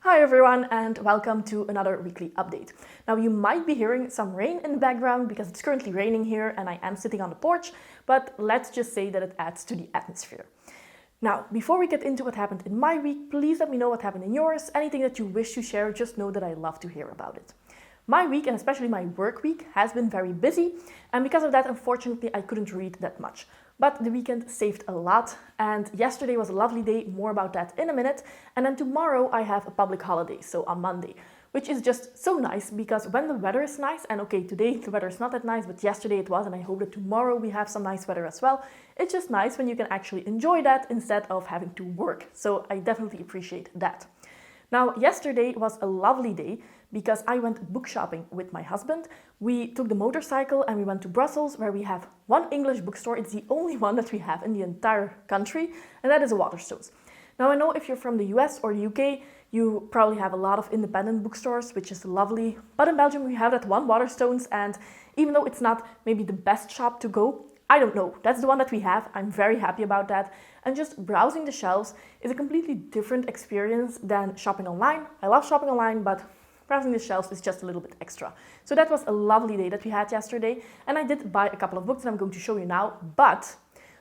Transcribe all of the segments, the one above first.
Hi everyone and welcome to another weekly update. Now you might be hearing some rain in the background because it's currently raining here and I am sitting on the porch, but let's just say that it adds to the atmosphere. Now, before we get into what happened in my week, please let me know what happened in yours. Anything that you wish to share, just know that I love to hear about it. My week, and especially my work week, has been very busy, and because of that, unfortunately, I couldn't read that much. But the weekend saved a lot, and yesterday was a lovely day, more about that in a minute, and then tomorrow I have a public holiday, so on Monday, which is just so nice because when the weather is nice, and okay, today the weather is not that nice, but yesterday it was, and I hope that tomorrow we have some nice weather as well. It's just nice when you can actually enjoy that instead of having to work, so I definitely appreciate that. Now, yesterday was a lovely day because I went book shopping with my husband. We took the motorcycle and we went to Brussels, where we have one English bookstore. It's the only one that we have in the entire country, and that is a Waterstones. Now, I know if you're from the US or the UK, you probably have a lot of independent bookstores, which is lovely. But in Belgium, we have that one Waterstones, and even though it's not maybe the best shop to go, I don't know, that's the one that we have. I'm very happy about that. And just browsing the shelves is a completely different experience than shopping online. I love shopping online, but browsing the shelves is just a little bit extra. So that was a lovely day that we had yesterday. And I did buy a couple of books that I'm going to show you now, but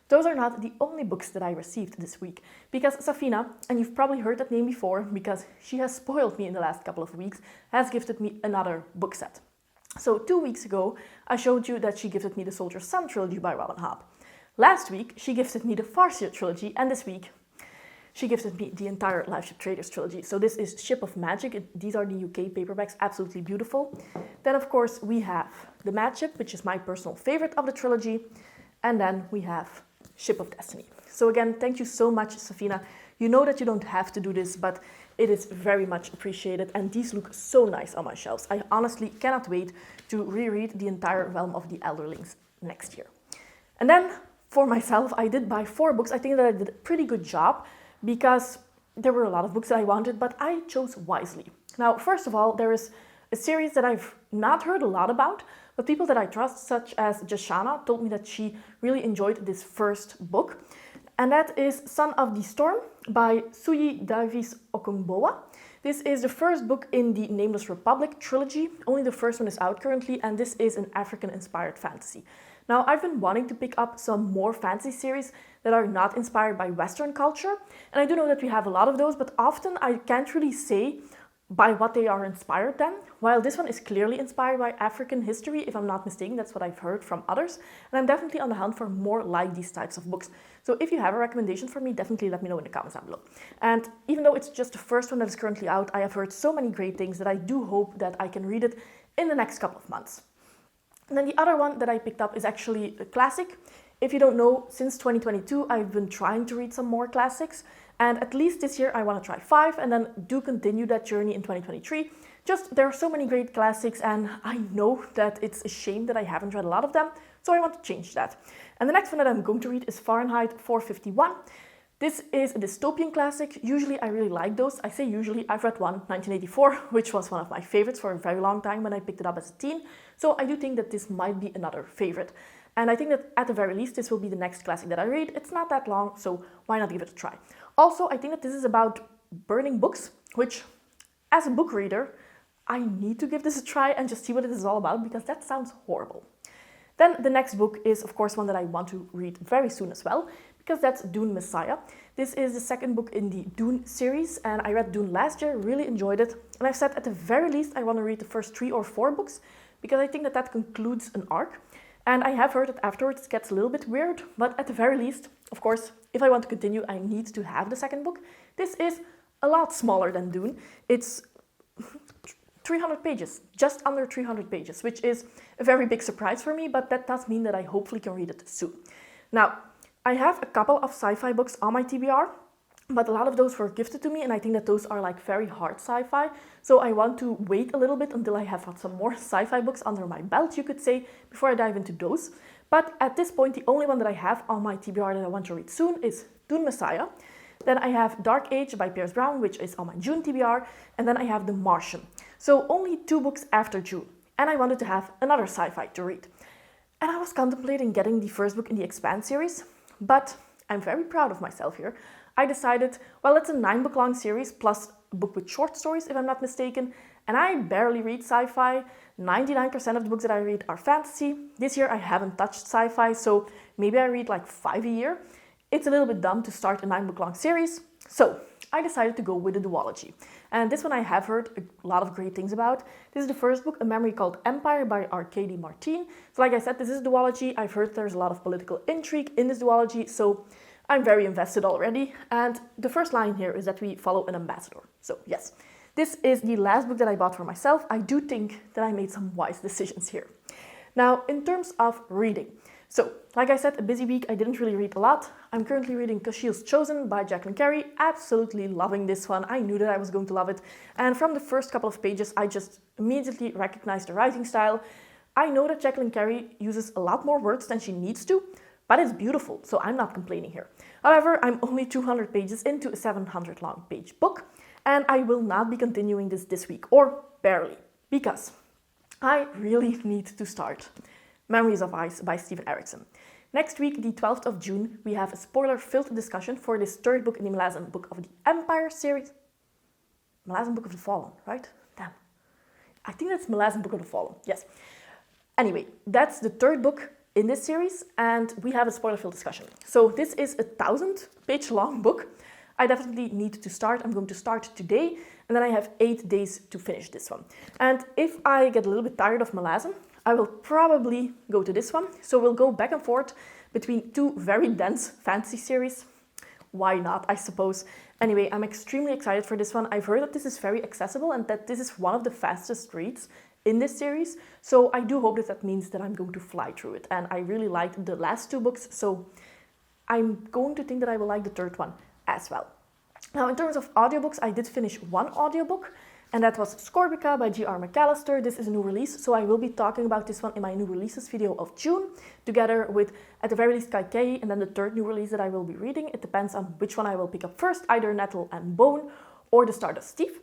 those are not the only books that I received this week. Because Safina, and you've probably heard that name before because she has spoiled me in the last couple of weeks, has gifted me another book set. So 2 weeks ago, I showed you that she gifted me the Soldier's Son trilogy by Robin Hobb. Last week, she gifted me the Farseer trilogy, and this week, she gifted me the entire Liveship Traders trilogy. So this is Ship of Magic. These are the UK paperbacks, absolutely beautiful. Then, of course, we have the Mad Ship, which is my personal favorite of the trilogy. And then we have Ship of Destiny. So again, thank you so much, Safina. You know that you don't have to do this, but it is very much appreciated, and these look so nice on my shelves. I honestly cannot wait to reread the entire Realm of the Elderlings next year. And then, for myself, I did buy 4 books. I think that I did a pretty good job because there were a lot of books that I wanted, but I chose wisely. Now, first of all, there is a series that I've not heard a lot about, but people that I trust, such as Jashana, told me that she really enjoyed this first book. And that is Son of the Storm by Suyi Davies Okomboa. This is the first book in the Nameless Republic trilogy. Only the first one is out currently, and this is an African-inspired fantasy. Now, I've been wanting to pick up some more fantasy series that are not inspired by Western culture, and I do know that we have a lot of those, but often I can't really say by what they are inspired then, while this one is clearly inspired by African history, if I'm not mistaken. That's what I've heard from others, and I'm definitely on the hunt for more like these types of books. So if you have a recommendation for me, definitely let me know in the comments down below. And even though it's just the first one that is currently out, I have heard so many great things that I do hope that I can read it in the next couple of months. And then the other one that I picked up is actually a classic. If you don't know, since 2022, I've been trying to read some more classics. And at least this year, I want to try 5 and then do continue that journey in 2023. Just, there are so many great classics, and I know that it's a shame that I haven't read a lot of them, so I want to change that. And the next one that I'm going to read is Fahrenheit 451. This is a dystopian classic. Usually, I really like those. I say usually, I've read one, 1984, which was one of my favorites for a very long time when I picked it up as a teen. So I do think that this might be another favorite. And I think that at the very least, this will be the next classic that I read. It's not that long, so why not give it a try? Also, I think that this is about burning books, which, as a book reader, I need to give this a try and just see what it is all about, because that sounds horrible. Then the next book is, of course, one that I want to read very soon as well, because that's Dune Messiah. This is the second book in the Dune series, and I read Dune last year, really enjoyed it. And I've said at the very least I want to read the first 3 or 4 books, because I think that that concludes an arc. And I have heard that afterwards it gets a little bit weird, but at the very least, of course, if I want to continue, I need to have the second book. This is a lot smaller than Dune. It's 300 pages, just under 300 pages, which is a very big surprise for me, but that does mean that I hopefully can read it soon. Now, I have a couple of sci-fi books on my TBR, but a lot of those were gifted to me, and I think that those are like very hard sci-fi. So I want to wait a little bit until I have some more sci-fi books under my belt, you could say, before I dive into those. But at this point, the only one that I have on my TBR that I want to read soon is Dune Messiah. Then I have Dark Age by Pierce Brown, which is on my June TBR. And then I have The Martian. So only 2 books after June. And I wanted to have another sci-fi to read. And I was contemplating getting the first book in the Expanse series, but I'm very proud of myself here. I decided, well, it's a 9-book long series plus a book with short stories, if I'm not mistaken, and I barely read sci-fi. 99% of the books that I read are fantasy. This year I haven't touched sci-fi, so maybe I read like 5 a year. It's a little bit dumb to start a 9-book long series, so I decided to go with a duology. And this one I have heard a lot of great things about. This is the first book, A Memory Called Empire by Arkady Martin. So like I said, this is a duology. I've heard there's a lot of political intrigue in this duology, so I'm very invested already. And the first line here is that we follow an ambassador. So yes, this is the last book that I bought for myself. I do think that I made some wise decisions here. Now, in terms of reading, so, like I said, a busy week, I didn't really read a lot. I'm currently reading Kashiel's Chosen by Jacqueline Carey. Absolutely loving this one. I knew that I was going to love it. And from the first couple of pages, I just immediately recognized the writing style. I know that Jacqueline Carey uses a lot more words than she needs to, but it's beautiful, so I'm not complaining here. However, I'm only 200 pages into a 700 long page book, and I will not be continuing this week, or barely, because I really need to start Memories of Ice by Steven Erikson. Next week, the 12th of June, we have a spoiler-filled discussion for this third book in the Malazan Book of the Empire series. Malazan Book of the Fallen, right? Damn. I think that's Malazan Book of the Fallen, yes. Anyway, that's the third book in this series, and we have a spoiler-filled discussion. So this is a 1000-page long book. I definitely need to start. I'm going to start today, and then I have 8 days to finish this one. And if I get a little bit tired of Malazan, I will probably go to this one. So we'll go back and forth between two very dense fantasy series. Why not, I suppose. Anyway, I'm extremely excited for this one. I've heard that this is very accessible and that this is one of the fastest reads in this series. So I do hope that that means that I'm going to fly through it. And I really liked the last 2 books, so I'm going to think that I will like the third one as well. Now, in terms of audiobooks, I did finish one audiobook, and that was Scorbica by G.R. McAllister. This is a new release, so I will be talking about this one in my new releases video of June, together with, at the very least, Kaikei, and then the third new release that I will be reading. It depends on which one I will pick up first, either Nettle and Bone or the Stardust Thief.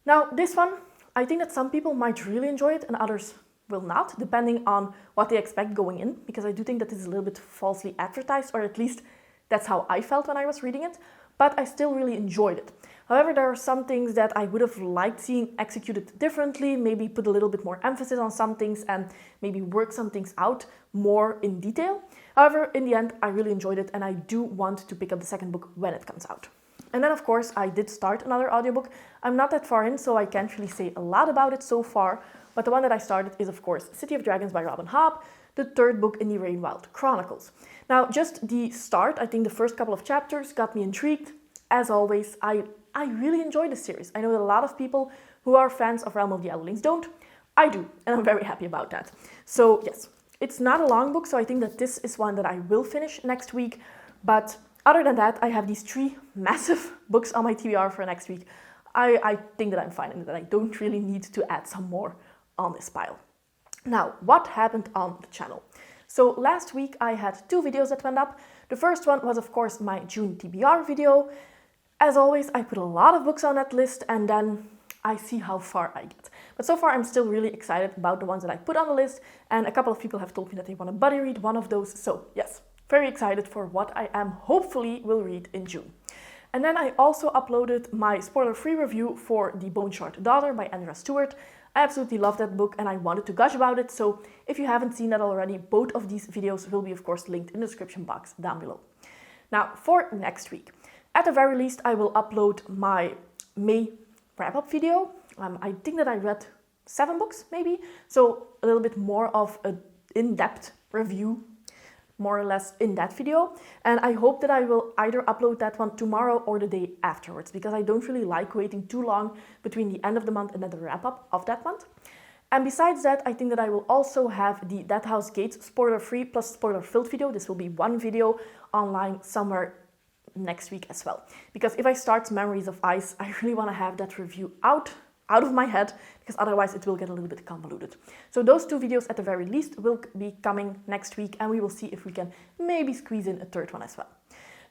Now, this one, I think that some people might really enjoy it and others will not, depending on what they expect going in, because I do think that this is a little bit falsely advertised, or at least that's how I felt when I was reading it, but I still really enjoyed it. However, there are some things that I would have liked seeing executed differently, maybe put a little bit more emphasis on some things and maybe work some things out more in detail. However, in the end, I really enjoyed it and I do want to pick up the second book when it comes out. And then, of course, I did start another audiobook. I'm not that far in, so I can't really say a lot about it so far, but the one that I started is, of course, City of Dragons by Robin Hobb, the third book in the Rainwild Chronicles. Now, just the start, I think the first couple of chapters got me intrigued. As always, I really enjoy this series. I know that a lot of people who are fans of Realm of the Elderlings don't. I do, and I'm very happy about that. So yes, it's not a long book, so I think that this is one that I will finish next week. But other than that, I have these 3 massive books on my TBR for next week. I think that I'm fine and that I don't really need to add some more on this pile. Now, what happened on the channel? So last week I had 2 videos that went up. The first one was, of course, my June TBR video. As always, I put a lot of books on that list and then I see how far I get. But so far I'm still really excited about the ones that I put on the list, and a couple of people have told me that they want to buddy read one of those. So yes, very excited for what I am hopefully will read in June. And then I also uploaded my spoiler-free review for The Bone-Shard Daughter by Andrea Stewart. I absolutely love that book and I wanted to gush about it, so if you haven't seen that already, both of these videos will be, of course, linked in the description box down below. Now, for next week, at the very least, I will upload my May wrap-up video. I think that I read 7 books, maybe, so a little bit more of an in-depth review, more or less, in that video. And I hope that I will either upload that one tomorrow or the day afterwards, because I don't really like waiting too long between the end of the month and then the wrap-up of that month. And besides that, I think that I will also have the Dead House Gates spoiler-free plus spoiler-filled video. This will be one video online somewhere next week as well. Because if I start Memories of Ice, I really want to have that review out of my head, because otherwise it will get a little bit convoluted. So those 2 videos at the very least will be coming next week, and we will see if we can maybe squeeze in a third one as well.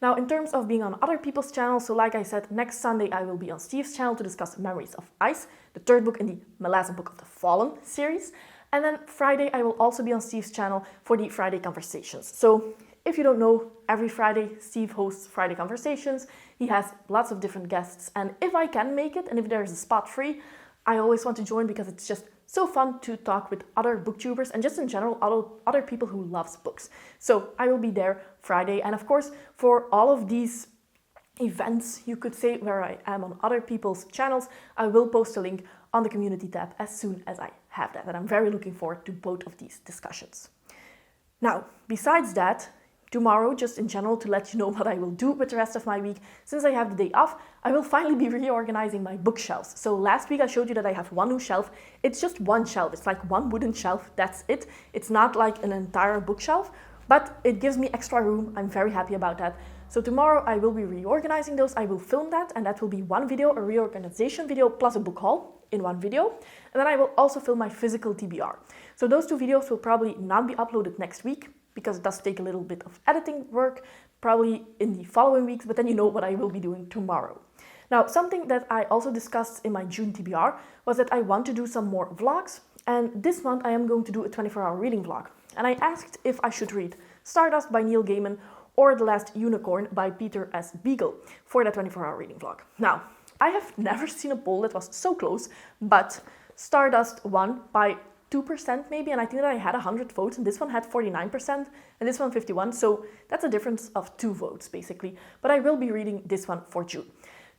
Now, in terms of being on other people's channels, so like I said, next Sunday I will be on Steve's channel to discuss Memories of Ice, the third book in the Malazan Book of the Fallen series. And then Friday I will also be on Steve's channel for the Friday Conversations. So If you don't know, every Friday Steve hosts Friday Conversations. He has lots of different guests, and if I can make it and if there's a spot free, I always want to join because it's just so fun to talk with other booktubers and just in general other people who loves books. So I will be there Friday, and of course for all of these events, you could say, where I am on other people's channels, I will post a link on the community tab as soon as I have that, and I'm very looking forward to both of these discussions. Now, besides that, tomorrow, just in general to let you know what I will do with the rest of my week, since I have the day off, I will finally be reorganizing my bookshelves. So last week I showed you that I have one new shelf. It's just one shelf. It's like one wooden shelf, that's it. It's not like an entire bookshelf, but it gives me extra room. I'm very happy about that. So tomorrow I will be reorganizing those. I will film that, and that will be one video, a reorganization video plus a book haul in one video. And then I will also film my physical TBR. So those two videos will probably not be uploaded next week because it does take a little bit of editing work, probably in the following weeks, but then you know what I will be doing tomorrow. Now, something that I also discussed in my June TBR was that I want to do some more vlogs, and this month I am going to do a 24-hour reading vlog. And I asked if I should read Stardust by Neil Gaiman or The Last Unicorn by Peter S. Beagle for that 24-hour reading vlog. Now, I have never seen a poll that was so close, but Stardust won by 2% maybe, and I think that I had 100 votes, and this one had 49%, and this one 51%, so that's a difference of 2 votes basically, but I will be reading this one for June.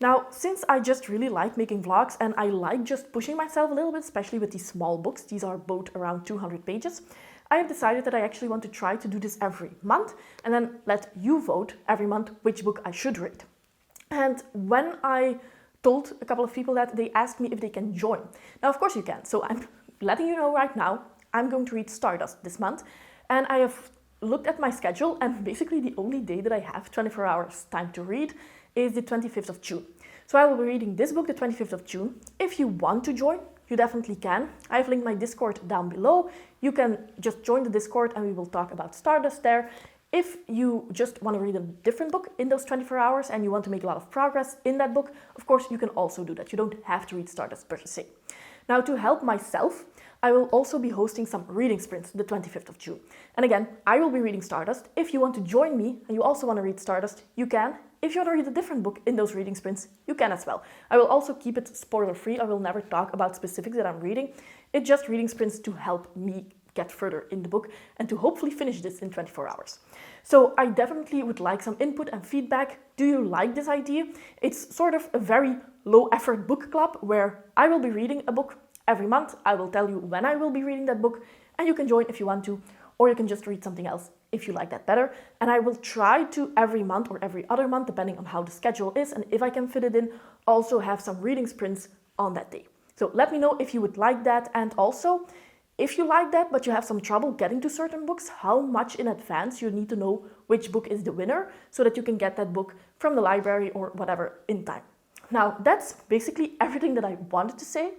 Now, since I just really like making vlogs, and I like just pushing myself a little bit, especially with these small books, these are both around 200 pages, I have decided that I actually want to try to do this every month, and then let you vote every month which book I should read. And when I told a couple of people that, they asked me if they can join. Now, of course you can, so I'm letting you know right now, I'm going to read Stardust this month, and I have looked at my schedule, and basically the only day that I have 24 hours time to read is the 25th of June. So I will be reading this book the 25th of June. If you want to join, you definitely can. I have linked my Discord down below. You can just join the Discord and we will talk about Stardust there. If you just want to read a different book in those 24 hours and you want to make a lot of progress in that book, of course you can also do that. You don't have to read Stardust per se. Now, to help myself, I will also be hosting some reading sprints the 25th of June. And again, I will be reading Stardust. If you want to join me and you also want to read Stardust, you can. If you want to read a different book in those reading sprints, you can as well. I will also keep it spoiler free. I will never talk about specifics that I'm reading. It's just reading sprints to help me get further in the book and to hopefully finish this in 24 hours. So I definitely would like some input and feedback. Do you like this idea? It's sort of a very low effort book club where I will be reading a book every month. I will tell you when I will be reading that book, and you can join if you want to, or you can just read something else if you like that better. And I will try to every month or every other month, depending on how the schedule is, and if I can fit it in, also have some reading sprints on that day. So let me know if you would like that, and also if you like that but you have some trouble getting to certain books, how much in advance you need to know which book is the winner so that you can get that book from the library or whatever in time. Now, that's basically everything that I wanted to say.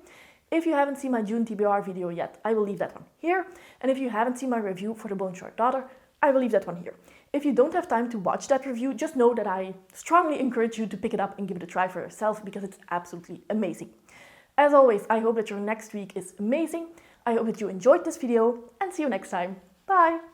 If you haven't seen my June TBR video yet, I will leave that one here. And if you haven't seen my review for The Bone Short Daughter, I will leave that one here. If you don't have time to watch that review, just know that I strongly encourage you to pick it up and give it a try for yourself because it's absolutely amazing. As always, I hope that your next week is amazing. I hope that you enjoyed this video, and see you next time. Bye!